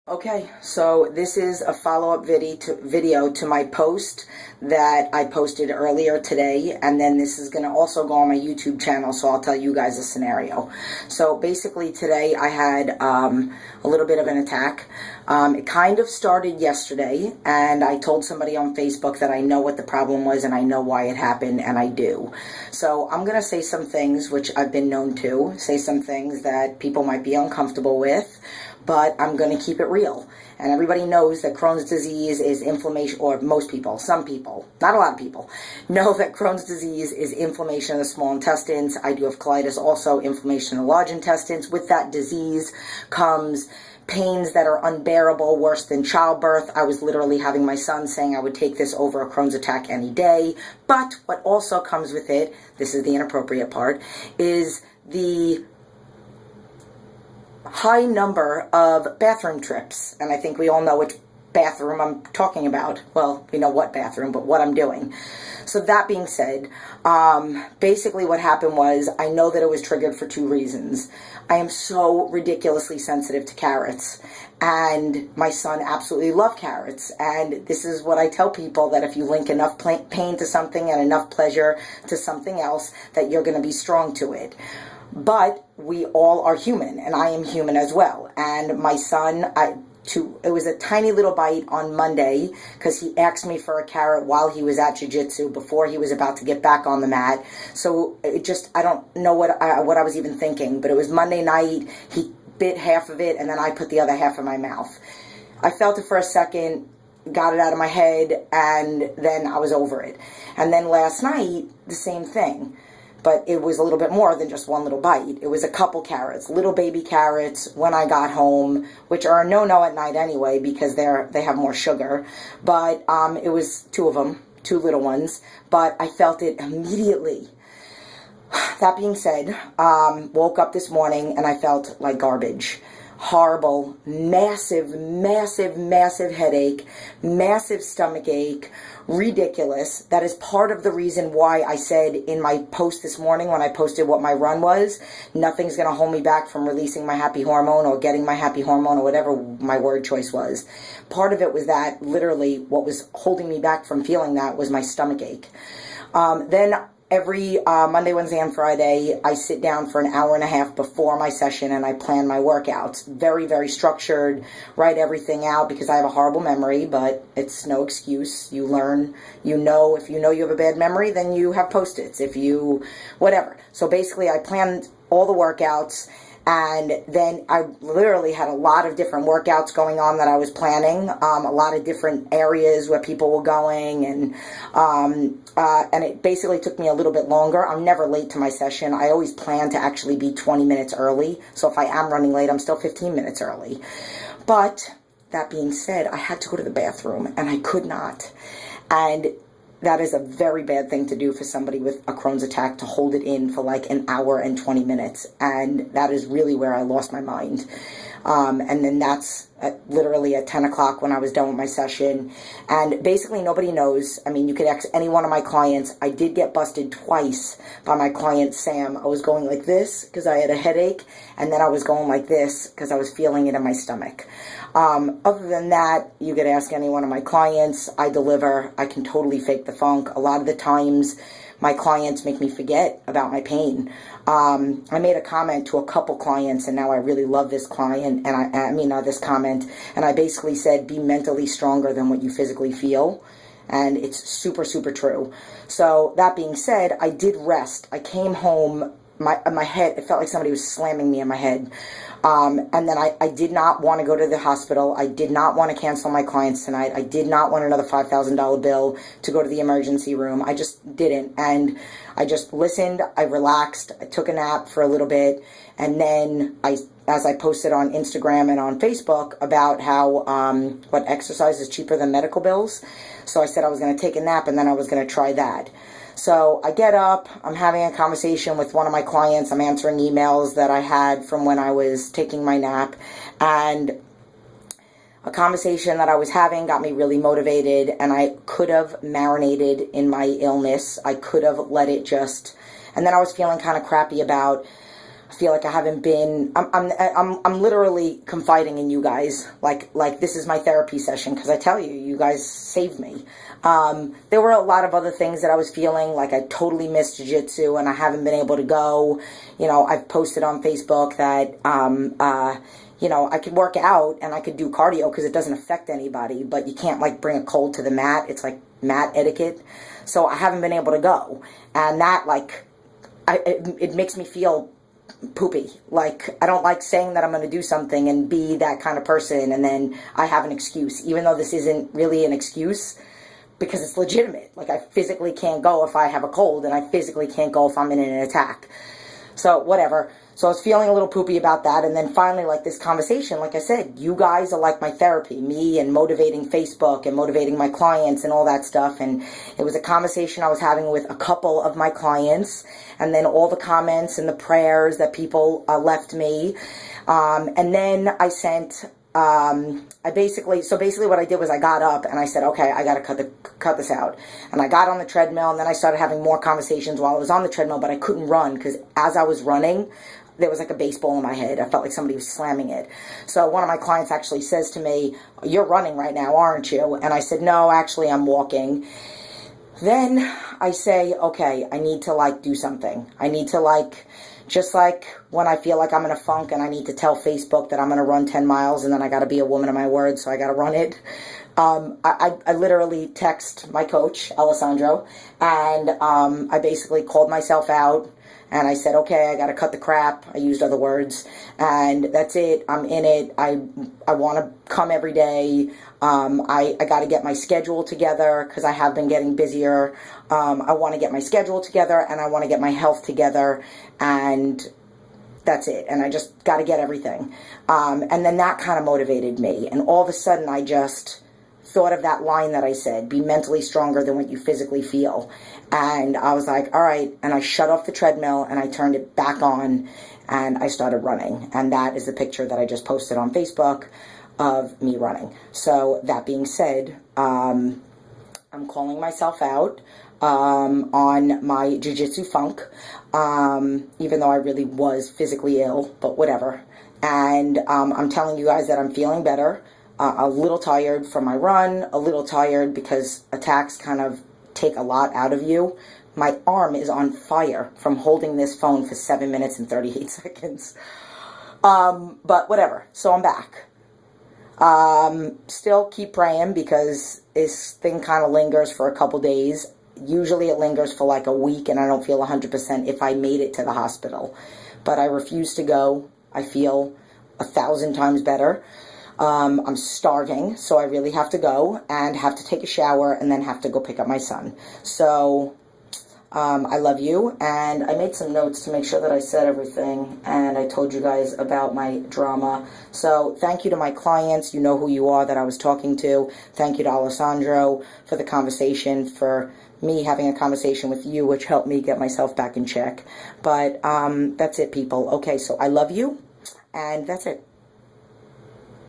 Okay, so this is a follow-up video to my post that I posted earlier today, and then this is going to also go on my YouTube channel, so I'll tell you guys a scenario. So basically today I had a little bit of an attack. It kind of started yesterday, and I told somebody on Facebook that I know what the problem was and I know why it happened, and I do. So I'm going to say some things which I've been known to, say some things that people might be uncomfortable with, but I'm going to keep it real. And everybody knows that Crohn's disease is inflammation, or most people, some people, not a lot of people, know that Crohn's disease is inflammation of the small intestines. I do have colitis also, inflammation in the large intestines. With that disease comes pains that are unbearable, worse than childbirth. I was literally having my son saying I would take this over a Crohn's attack any day. But what also comes with it, this is the inappropriate part, is the high number of bathroom trips. And I think we all know which bathroom I'm talking about. Well, we know what bathroom, but what I'm doing. So that being said, basically what happened was, I know that it was triggered for two reasons. I am so ridiculously sensitive to carrots, and my son absolutely loved carrots. And this is what I tell people, that if you link enough pain to something and enough pleasure to something else, that you're going to be strong to it. But we all are human, and I am human as well. And my son, it was a tiny little bite on Monday because he asked me for a carrot while he was at jiu-jitsu before he was about to get back on the mat. So it just, I don't know what I was even thinking, but it was Monday night. He bit half of it, and then I put the other half in my mouth. I felt it for a second, got it out of my head, and then I was over it. And then last night, the same thing. But it was a little bit more than just one little bite. It was a couple carrots, little baby carrots when I got home, which are a no-no at night anyway because they have more sugar. But it was two of them, two little ones. But I felt it immediately. That being said, woke up this morning and I felt like garbage. Horrible, massive, massive, massive headache, massive stomach ache, ridiculous. That is part of the reason why I said in my post this morning when I posted what my run was, nothing's going to hold me back from releasing my happy hormone or getting my happy hormone or whatever my word choice was. Part of it was that literally what was holding me back from feeling that was my stomach ache. Then every Monday, Wednesday, and Friday, I sit down for an hour and a half before my session and I plan my workouts. Very, very structured, write everything out because I have a horrible memory, but it's no excuse. You learn, you know, if you know you have a bad memory, then you have Post-its, whatever. So basically I planned all the workouts. And then I literally had a lot of different workouts going on that I was planning, a lot of different areas where people were going, and it basically took me a little bit longer. I'm never late to my session. I always plan to actually be 20 minutes early. So if I am running late, I'm still 15 minutes early. But that being said, I had to go to the bathroom, and I could not. And that is a very bad thing to do for somebody with a Crohn's attack, to hold it in for like an hour and 20 minutes. And that is really where I lost my mind. And then that's literally at 10 o'clock when I was done with my session. And basically nobody knows. I mean, you could ask any one of my clients. I did get busted twice by my client, Sam. I was going like this because I had a headache. And then I was going like this because I was feeling it in my stomach. Other than that, you could ask any one of my clients. I deliver. I can totally fake the funk. A lot of the times, my clients make me forget about my pain. I made a comment to a couple clients, and now I really love this client, and this comment, and I basically said, be mentally stronger than what you physically feel. And it's super, super true. So that being said, I did rest. I came home, my head, it felt like somebody was slamming me in my head. And then I did not want to go to the hospital. I did not want to cancel my clients tonight. I did not want another $5,000 bill to go to the emergency room. I just didn't. And I just listened. I relaxed. I took a nap for a little bit. And then as I posted on Instagram and on Facebook about how what exercise is cheaper than medical bills. So I said I was going to take a nap and then I was going to try that. So I get up, I'm having a conversation with one of my clients, I'm answering emails that I had from when I was taking my nap, and a conversation that I was having got me really motivated, and I could have marinated in my illness. I could have let it just, and then I was feeling kind of crappy about I feel like I haven't been, I'm literally confiding in you guys, like this is my therapy session, because I tell you, you guys saved me. There were a lot of other things that I was feeling, like I totally missed jiu-jitsu and I haven't been able to go. You know, I've posted on Facebook that, you know, I could work out and I could do cardio because it doesn't affect anybody, but you can't like bring a cold to the mat. It's like mat etiquette. So I haven't been able to go. And that like, it makes me feel poopy. Like, I don't like saying that I'm going to do something and be that kind of person, and then I have an excuse, even though this isn't really an excuse, because it's legitimate. Like, I physically can't go if I have a cold, and I physically can't go if I'm in an attack. So, whatever. So I was feeling a little poopy about that, and then finally, like, this conversation, like I said, you guys are like my therapy, me and motivating Facebook and motivating my clients and all that stuff, and it was a conversation I was having with a couple of my clients, and then all the comments and the prayers that people left me, and then I sent... basically what I did was I got up and I said, okay, I got to cut this out. And I got on the treadmill, and then I started having more conversations while I was on the treadmill, but I couldn't run because as I was running, there was like a baseball in my head. I felt like somebody was slamming it. So one of my clients actually says to me, you're running right now, aren't you? And I said, no, actually I'm walking. Then I say, okay, I need to like do something. I need to like, just like when I feel like I'm in a funk and I need to tell Facebook that I'm going to run 10 miles and then I got to be a woman of my word, so I got to run it. I literally text my coach, Alessandro, and I basically called myself out. And I said, okay, I got to cut the crap. I used other words. And that's it. I'm in it. I want to come every day. I got to get my schedule together because I have been getting busier. I want to get my schedule together, and I want to get my health together. And that's it. And I just got to get everything. And then that kind of motivated me. And all of a sudden, I just thought of that line that I said, be mentally stronger than what you physically feel. And I was like, all right. And I shut off the treadmill and I turned it back on and I started running. And that is the picture that I just posted on Facebook of me running. So that being said, I'm calling myself out on my jiu-jitsu funk, even though I really was physically ill, but whatever. And I'm telling you guys that I'm feeling better. A little tired from my run, a little tired because attacks kind of take a lot out of you. My arm is on fire from holding this phone for 7 minutes and 38 seconds. But whatever. So I'm back. Still keep praying because this thing kind of lingers for a couple days. Usually it lingers for like a week and I don't feel 100% if I made it to the hospital. But I refuse to go. I feel 1,000 times better. I'm starving, so I really have to go and have to take a shower and then have to go pick up my son. So, I love you, and I made some notes to make sure that I said everything, and I told you guys about my drama. So, thank you to my clients. You know who you are that I was talking to. Thank you to Alessandro for the conversation, for me having a conversation with you, which helped me get myself back in check. But, that's it, people. Okay, so I love you, and that's it.